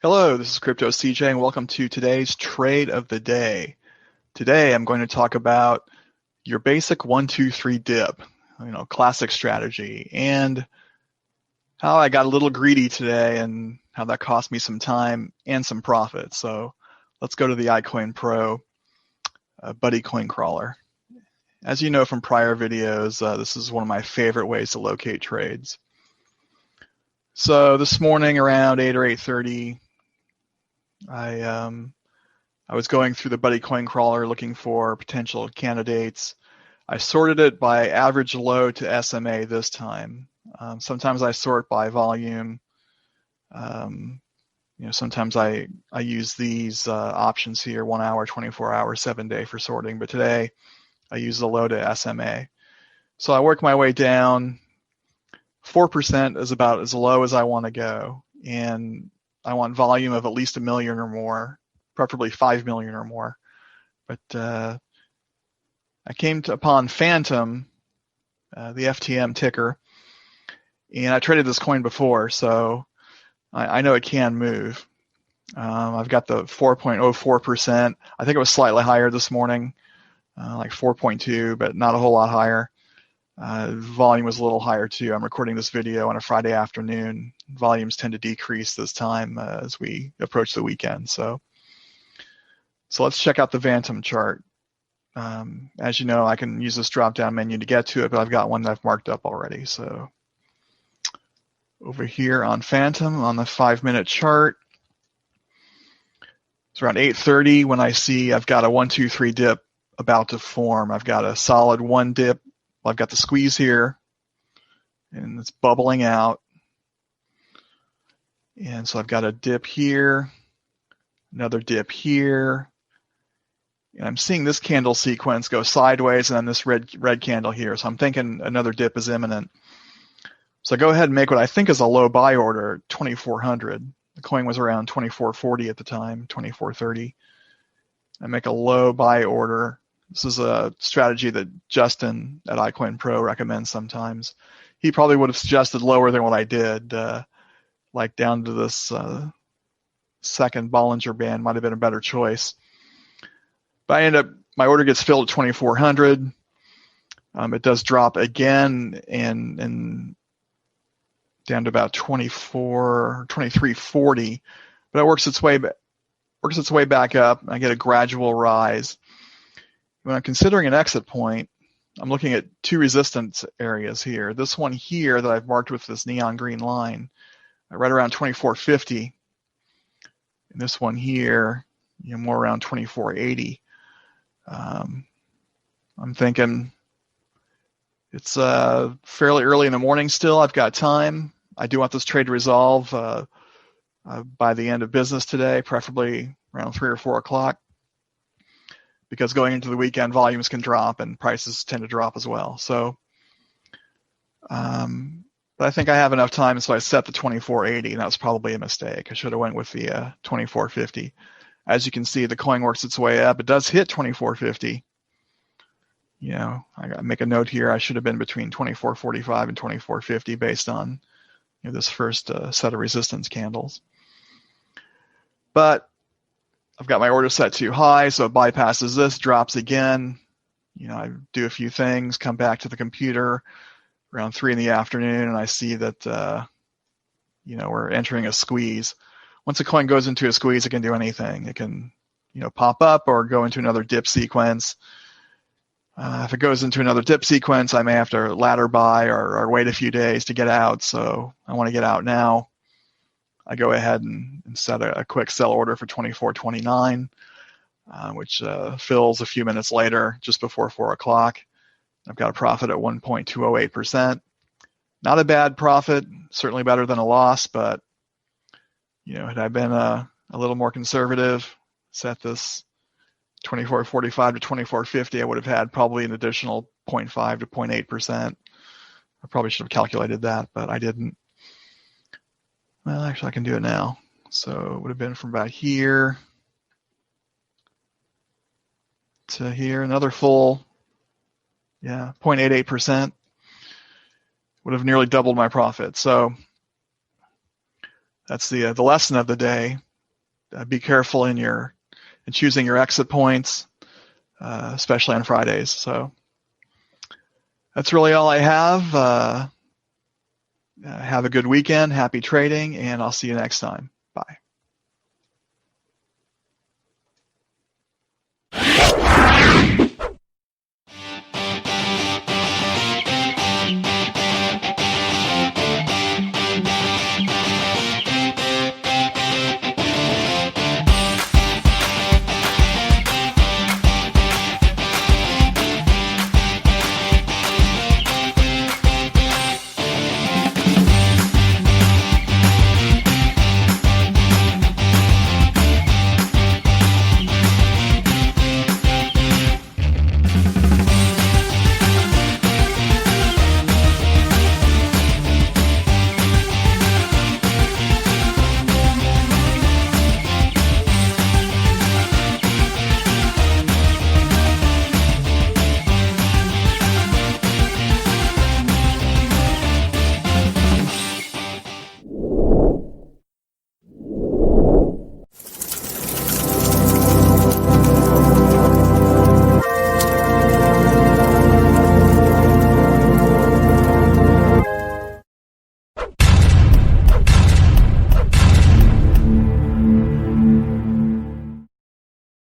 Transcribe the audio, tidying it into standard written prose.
Hello, this is Crypto CJ, and welcome to today's trade of the day. Today, I'm going to talk about your basic 1-2-3 dip, classic strategy, and how I got a little greedy today and how that cost me some time and some profit. So let's go to the iCoin Pro Buddy Coin Crawler. As you know from prior videos, this is one of my favorite ways to locate trades. So this morning around 8 or 8:30, I was going through the Buddy Coin Crawler looking for potential candidates. I sorted it by average low to SMA this time. Sometimes I sort by volume. Sometimes I use these options here, 1 hour, 24 hour, 7-day for sorting. But today I use the low to SMA. So I work my way down. 4% is about as low as I want to go. And I want volume of at least 1 million or more, preferably 5 million or more. But I came upon Fantom, the FTM ticker, and I traded this coin before, so I know it can move. I've got the 4.04%. I think it was slightly higher this morning, like 4.2, but not a whole lot higher. Volume was a little higher too. I'm recording this video on a Friday afternoon. Volumes tend to decrease this time as we approach the weekend. So let's check out the Fantom chart. As you know, I can use this drop-down menu to get to it, but I've got one that I've marked up already. So over here on Fantom, on the 5-minute chart, it's around 8:30 when I see I've got a 1-2-3 dip about to form. I've got a solid one dip. I've got the squeeze here, and it's bubbling out. And so I've got a dip here, another dip here. And I'm seeing this candle sequence go sideways and then this red candle here. So I'm thinking another dip is imminent. So I go ahead and make what I think is a low buy order, 2,400. The coin was around 2,440 at the time, 2,430. I make a low buy order. This is a strategy that Justin at iCoin Pro recommends sometimes. He probably would have suggested lower than what I did, like down to this second Bollinger Band might have been a better choice. But my order gets filled at 2,400. It does drop again and down to about 2340, but it works its way back up. I get a gradual rise. When I'm considering an exit point, I'm looking at two resistance areas here. This one here that I've marked with this neon green line, right around 2450. And this one here, more around 2480. I'm thinking it's fairly early in the morning still. I've got time. I do want this trade to resolve by the end of business today, preferably around 3 or 4 o'clock. Because going into the weekend, volumes can drop and prices tend to drop as well. So, but I think I have enough time, so I set the 2480, and that was probably a mistake. I should have went with the 2450. As you can see, the coin works its way up. It does hit 2450. I got to make a note here. I should have been between 2445 and 2450 based on this first set of resistance candles. But I've got my order set too high, so it bypasses this, drops again. I do a few things, come back to the computer around 3 in the afternoon, and I see that, we're entering a squeeze. Once a coin goes into a squeeze, it can do anything. It can, pop up or go into another dip sequence. If it goes into another dip sequence, I may have to ladder buy or wait a few days to get out. So I want to get out now. I go ahead and set a quick sell order for 2429, which fills a few minutes later, just before 4 o'clock. I've got a profit at 1.208%. Not a bad profit, certainly better than a loss, but had I been a little more conservative, set this 2445 to 2450, I would have had probably an additional 0.5 to 0.8%. I probably should have calculated that, but I didn't. Well, actually, I can do it now. So it would have been from about here to here, another full, 0.88%. Would have nearly doubled my profit. So that's the lesson of the day. be careful in choosing your exit points, especially on Fridays. So that's really all I have. Have a good weekend, happy trading, and I'll see you next time. Bye.